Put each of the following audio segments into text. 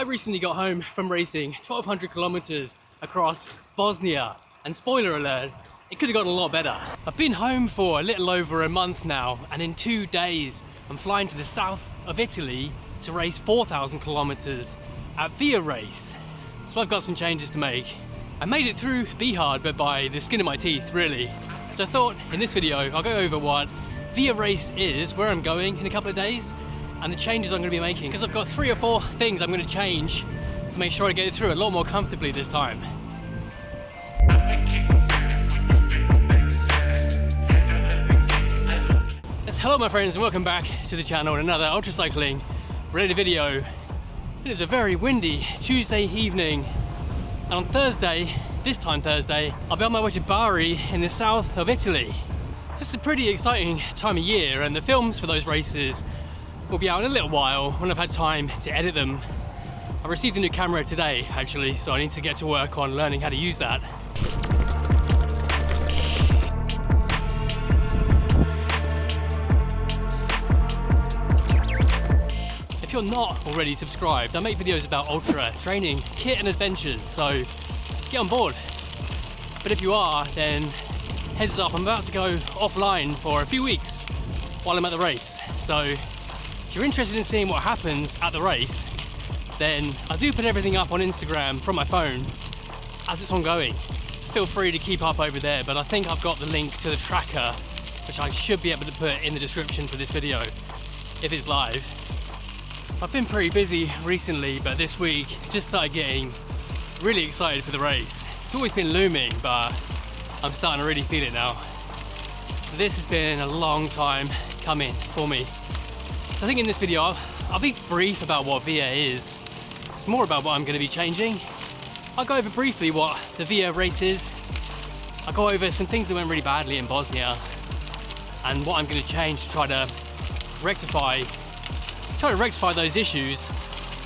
I recently got home from racing 1,200 kilometers across Bosnia, and spoiler alert, it could have gotten a lot better. I've been home for a little over a month now, and in 2 days I'm flying to the south of Italy to race 4,000 kilometers at Via Race. So I've got some changes to make. I made it through Be Hard, but by the skin of my teeth, really. So I thought in this video I'll go over what Via Race is, where I'm going in a couple of days, and the changes I'm going to be making, because I've got 3 or 4 things I'm going to change to make sure I get it through a lot more comfortably this time. Yes, hello my friends, and welcome back to the channel and another ultra cycling related video. It is a very windy Tuesday evening, and on Thursday, this time Thursday, I'll be on my way to Bari in the south of Italy. This is a pretty exciting time of year, and the films for those races will be out in a little while when I've had time to edit them. I received a new camera today actually, so I need to get to work on learning how to use that. If you're not already subscribed, I make videos about ultra training, kit and adventures, so get on board. But if you are, then heads up, I'm about to go offline for a few weeks while I'm at the race. So if you're interested in seeing what happens at the race, then I do put everything up on Instagram from my phone as it's ongoing. So feel free to keep up over there, but I think I've got the link to the tracker, which I should be able to put in the description for this video if it's live. I've been pretty busy recently, but this week just started getting really excited for the race. It's always been looming, but I'm starting to really feel it now. This has been a long time coming for me. So I think in this video, I'll be brief about what VIA is. It's more about what I'm going to be changing. I'll go over briefly what the VIA race is. I'll go over some things that went really badly in Bosnia and what I'm going to change to try to rectify those issues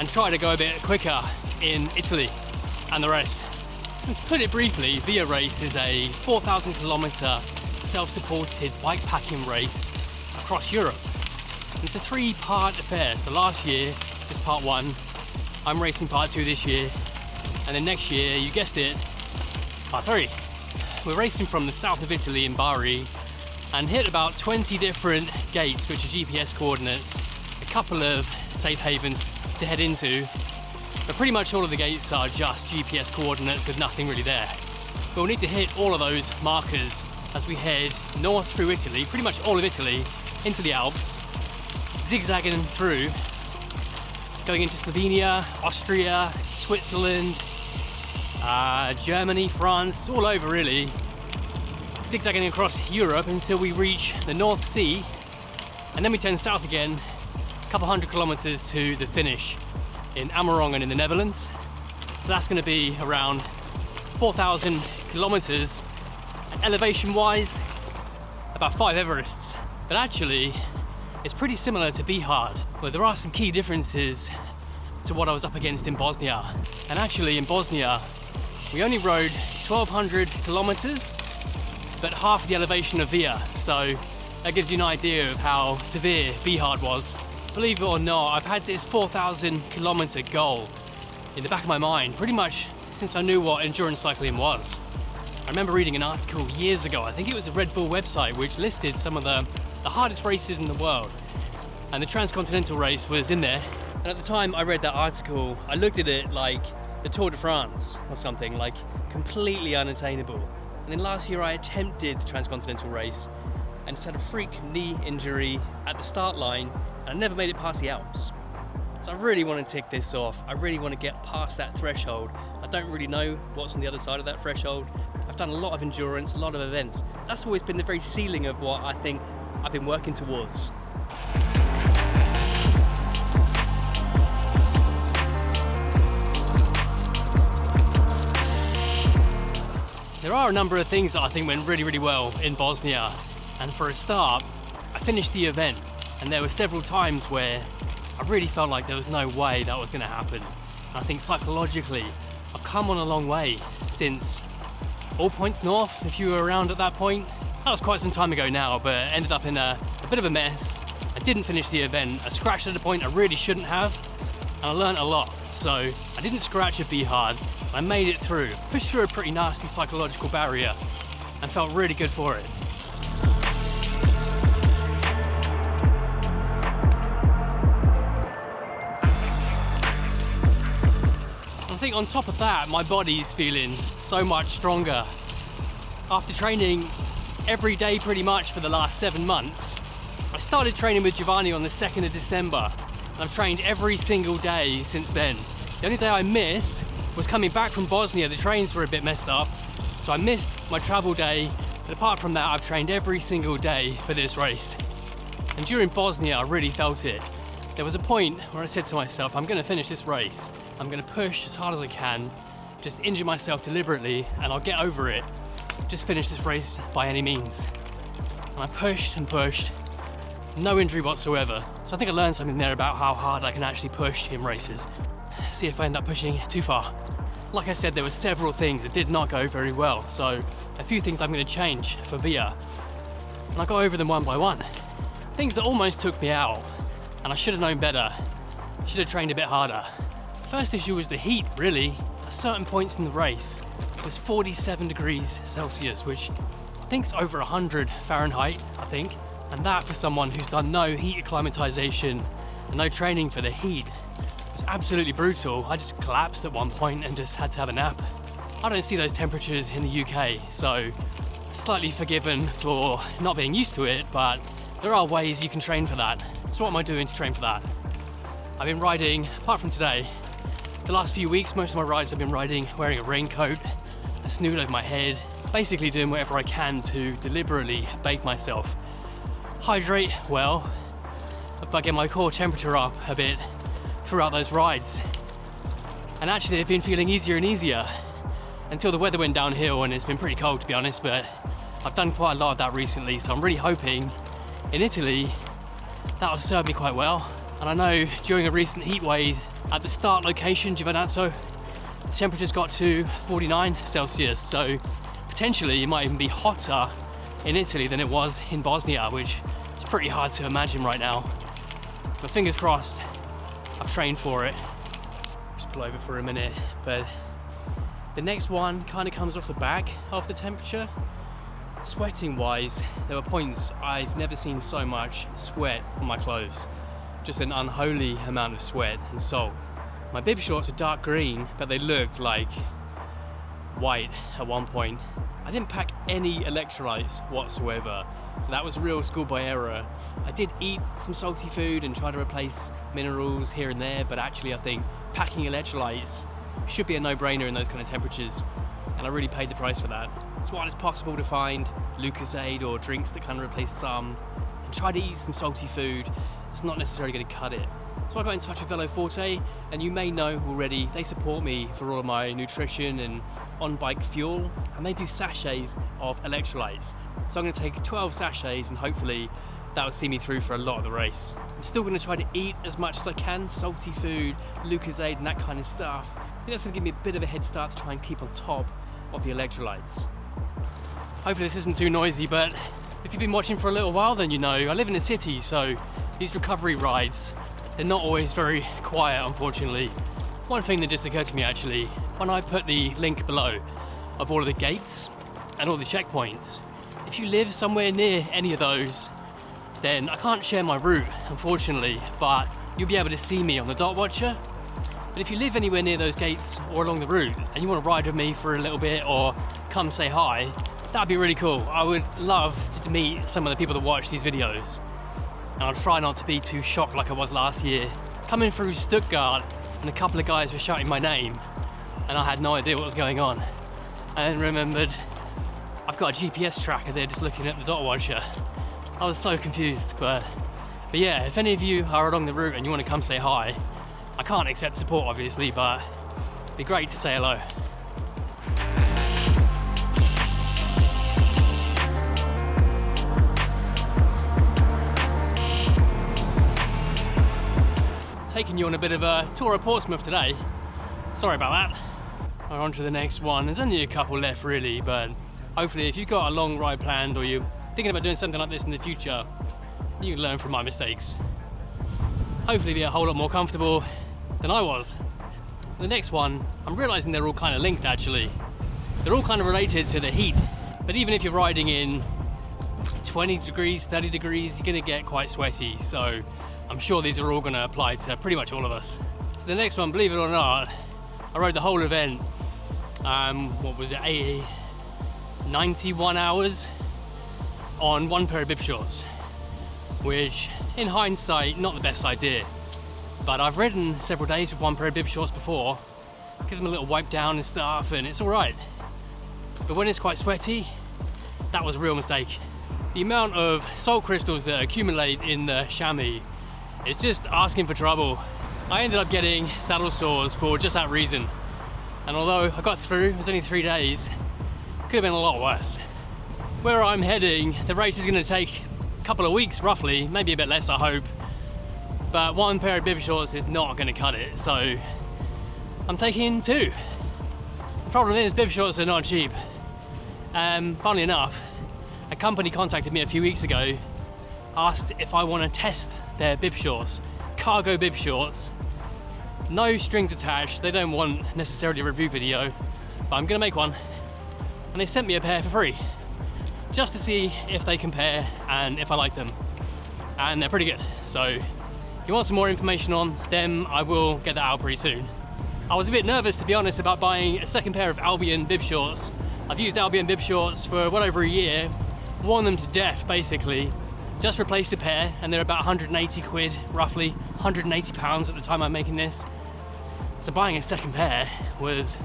and try to go a bit quicker in Italy and the rest. So to put it briefly, VIA Race is a 4,000 kilometer self-supported bikepacking race across Europe. It's a 3-part affair. So last year was part 1, I'm racing part 2 this year, and then next year, you guessed it, part 3. We're racing from the south of Italy in Bari and hit about 20 different gates, which are GPS coordinates, a couple of safe havens to head into, but pretty much all of the gates are just GPS coordinates with nothing really there. But we'll need to hit all of those markers as we head north through Italy, pretty much all of Italy, into the Alps, zigzagging through, going into Slovenia, Austria, Switzerland, Germany, France, all over really, zigzagging across Europe until we reach the North Sea, and then we turn south again, a couple hundred kilometers to the finish in Amerongen in the Netherlands. So that's going to be around 4,000 kilometers, and elevation wise, about 5 Everests. But actually, it's pretty similar to Be Hard, but there are some key differences to what I was up against in Bosnia. And actually in Bosnia, we only rode 1,200 kilometers, but half the elevation of Via. So that gives you an idea of how severe Be Hard was. Believe it or not, I've had this 4,000 kilometer goal in the back of my mind pretty much since I knew what endurance cycling was. I remember reading an article years ago, I think it was a Red Bull website, which listed some of the hardest races in the world, and the transcontinental race was in there. And at the time I read that article, I looked at it like the Tour de France or something, like completely unattainable. And then last year I attempted the transcontinental race and just had a freak knee injury at the start line, and I never made it past the Alps. So I really want to tick this off. I really want to get past that threshold. I don't really know what's on the other side of that threshold. I've done a lot of endurance, a lot of events. That's always been the very ceiling of what I think I've been working towards. There are a number of things that I think went really well in Bosnia. And for a start, I finished the event, and there were several times where I really felt like there was no way that was going to happen. And I think psychologically, I've come on a long way since All Points North, if you were around at that point. That was quite some time ago now, but ended up in a bit of a mess. I didn't finish the event. I scratched at a point I really shouldn't have, and I learned a lot. so I didn't scratch or be hard. I made it through, pushed through a pretty nasty psychological barrier, and felt really good for it. I think on top of that, my body's feeling so much stronger. After training every day pretty much for the last 7 months, I started training with Giovanni on the 2nd of December, and I've trained every single day since then. The only day I missed was coming back from Bosnia. The trains were a bit messed up, so I missed my travel day, but apart from that, I've trained every single day for this race. And during Bosnia, I really felt it. There was a point where I said to myself, I'm gonna finish this race. I'm gonna push as hard as I can, just injure myself deliberately, and I'll get over it. Just finish this race by any means. And I pushed and pushed, no injury whatsoever. So I think I learned something there about how hard I can actually push in races. See if I end up pushing too far. Like I said, there were several things that did not go very well, so a few things I'm gonna change for Via. And I'll go over them one by one. Things that almost took me out, and I should have known better. I should have trained a bit harder. First issue was the heat, really. At certain points in the race, it was 47 degrees Celsius, which I think's over 100 Fahrenheit, I think. And that, for someone who's done no heat acclimatization and no training for the heat, was absolutely brutal. I just collapsed at one point and just had to have a nap. I don't see those temperatures in the UK, so slightly forgiven for not being used to it, but there are ways you can train for that. So what am I doing to train for that? I've been riding, apart from today, the last few weeks, most of my rides I've been riding wearing a raincoat, a snood over my head, basically doing whatever I can to deliberately bake myself. Hydrate well, but get my core temperature up a bit throughout those rides. And actually they've been feeling easier and easier until the weather went downhill, and it's been pretty cold to be honest, but I've done quite a lot of that recently, so I'm really hoping in Italy that'll serve me quite well. And I know during a recent heat wave at the start location, Giovanazzo, the temperature's got to 49 Celsius, so potentially it might even be hotter in Italy than it was in Bosnia, which is pretty hard to imagine right now. But fingers crossed, I've trained for it. Just pull over for a minute, but the next one kind of comes off the back of the temperature. Sweating wise, there were points I've never seen so much sweat on my clothes. Just an unholy amount of sweat and salt. My bib shorts are dark green, but they looked like white at one point. I didn't pack any electrolytes whatsoever, so that was a real schoolboy error. I did eat some salty food and try to replace minerals here and there, but actually I think packing electrolytes should be a no-brainer in those kind of temperatures, and I really paid the price for that. It's while it's possible to find Lucozade or drinks that kind of replace some, and try to eat some salty food. It's not necessarily going to cut it. So I got in touch with Velo Forte, and you may know already, they support me for all of my nutrition and on-bike fuel, and they do sachets of electrolytes. So I'm going to take 12 sachets, and hopefully that will see me through for a lot of the race. I'm still going to try to eat as much as I can, salty food, Lucozade and that kind of stuff. I think that's going to give me a bit of a head start to try and keep on top of the electrolytes. Hopefully this isn't too noisy, but if you've been watching for a little while, then you know I live in a city, so these recovery rides, they're not always very quiet, unfortunately. One thing that just occurred to me actually, when I put the link below of all of the gates and all the checkpoints, if you live somewhere near any of those, then I can't share my route, unfortunately, but you'll be able to see me on the Dot Watcher. But if you live anywhere near those gates or along the route and you want to ride with me for a little bit or come say hi, that'd be really cool. I would love to meet some of the people that watch these videos. And I'll try not to be too shocked like I was last year. Coming through Stuttgart and a couple of guys were shouting my name and I had no idea what was going on. And remembered I've got a GPS tracker there just looking at the Dot Watcher. I was so confused, but yeah, if any of you are along the route and you want to come say hi, I can't accept support obviously, but it'd be great to say hello. Taking you on a bit of a tour of Portsmouth today. Sorry about that. We're on to the next one. There's only a couple left really, but hopefully if you've got a long ride planned or you're thinking about doing something like this in the future, you can learn from my mistakes. Hopefully be a whole lot more comfortable than I was. The next one, I'm realizing they're all kind of linked actually. They're all kind of related to the heat, but even if you're riding in 20 degrees, 30 degrees, you're gonna get quite sweaty. So I'm sure these are all gonna apply to pretty much all of us. So the next one, believe it or not, I rode the whole event, what was it, 91 hours on one pair of bib shorts, which in hindsight, not the best idea. But I've ridden several days with one pair of bib shorts before, give them a little wipe down and stuff, and it's all right. But when it's quite sweaty, that was a real mistake. The amount of salt crystals that accumulate in the chamois is just asking for trouble. I ended up getting saddle sores for just that reason. And although I got through, it was only 3 days, it could have been a lot worse. Where I'm heading, the race is going to take a couple of weeks roughly, maybe a bit less I hope. But one pair of bib shorts is not going to cut it, so I'm taking 2. The problem is bib shorts are not cheap. Funnily enough, a company contacted me a few weeks ago, asked if I want to test their bib shorts, cargo bib shorts, no strings attached. They don't want necessarily a review video, but I'm gonna make one. And they sent me a pair for free, just to see if they compare and if I like them. And they're pretty good. So if you want some more information on them, I will get that out pretty soon. I was a bit nervous, to be honest, about buying a second pair of Albion bib shorts. I've used Albion bib shorts for well over a year, worn them to death basically, just replaced a pair, and they're about 180 quid, roughly 180 pounds at the time I'm making this. So buying a second pair was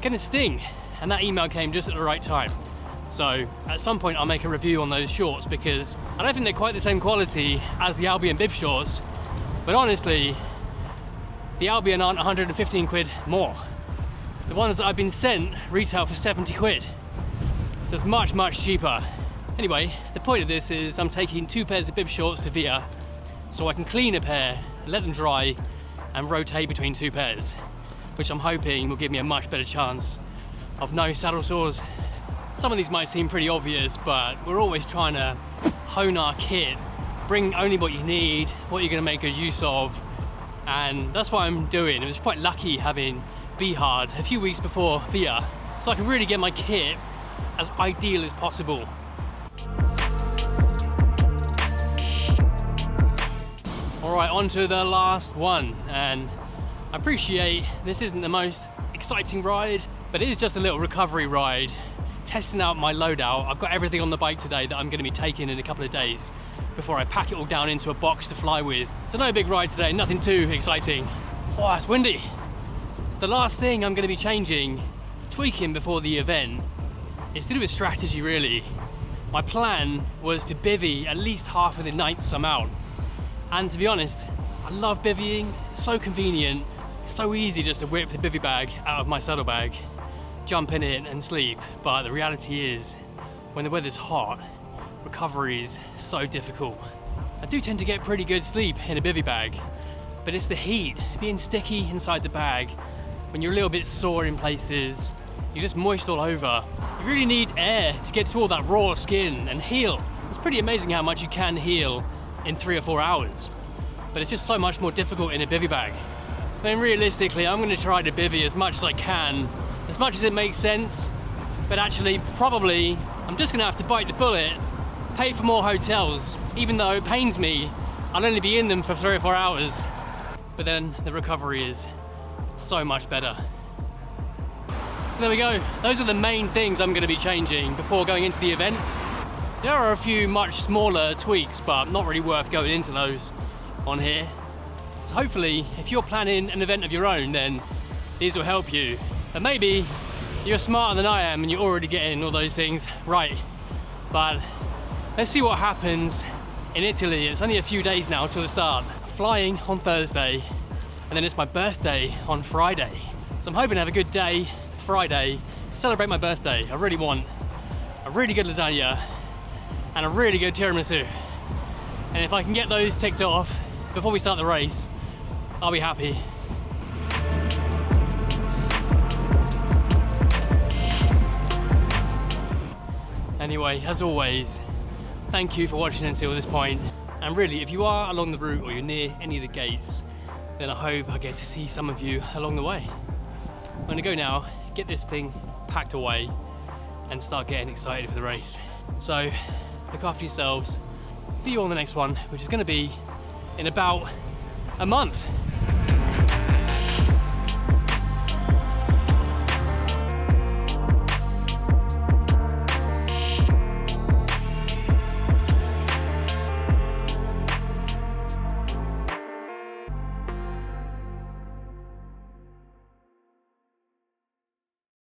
gonna sting, and that email came just at the right time. So at some point I'll make a review on those shorts, because I don't think they're quite the same quality as the Albion bib shorts, but honestly, the Albion aren't 115 quid more. The ones that I've been sent retail for 70 quid. So it's much, much cheaper. Anyway, the point of this is I'm taking 2 pairs of bib shorts to Via, so I can clean a pair, let them dry, and rotate between 2 pairs, which I'm hoping will give me a much better chance of no saddle sores. Some of these might seem pretty obvious, but we're always trying to hone our kit, bring only what you need, what you're gonna make good use of, and that's what I'm doing. It was quite lucky having B-Hard a few weeks before Via, so I can really get my kit as ideal as possible. All right, on to the last one, and I appreciate this isn't the most exciting ride, but it is just a little recovery ride, testing out my loadout. I've got everything on the bike today that I'm going to be taking in a couple of days before I pack it all down into a box to fly with. So no big ride today, nothing too exciting. Oh, it's windy. So the last thing I'm going to be changing, tweaking before the event, is to do with strategy really. My plan was to bivvy at least half of the nights I'm out. And to be honest, I love bivvying. It's so convenient. It's so easy just to whip the bivvy bag out of my saddlebag, jump in it and sleep. But the reality is, when the weather's hot, recovery is so difficult. I do tend to get pretty good sleep in a bivvy bag, but it's the heat, being sticky inside the bag. When you're a little bit sore in places, you're just moist all over. You really need air to get to all that raw skin and heal. It's pretty amazing how much you can heal in 3 or 4 hours, but it's just so much more difficult in a bivvy bag. Then realistically, I'm going to try to bivvy as much as I can, as much as it makes sense, but actually probably I'm just going to have to bite the bullet, pay for more hotels, even though it pains me, I'll only be in them for 3 or 4 hours, but then the recovery is so much better. So there we go, those are the main things I'm going to be changing before going into the event. There are a few much smaller tweaks, but not really worth going into those on here. So hopefully, if you're planning an event of your own, then these will help you. And maybe you're smarter than I am and you're already getting all those things right. But let's see what happens in Italy. It's only a few days now till the start. Flying on Thursday, and then it's my birthday on Friday. So I'm hoping to have a good day Friday, celebrate my birthday. I really want a really good lasagna and a really good tiramisu. And if I can get those ticked off before we start the race, I'll be happy. Anyway, as always, thank you for watching until this point. And really, if you are along the route or you're near any of the gates, then I hope I get to see some of you along the way. I'm gonna go now, get this thing packed away, and start getting excited for the race. So, look after yourselves. See you on the next one, which is gonna be in about a month.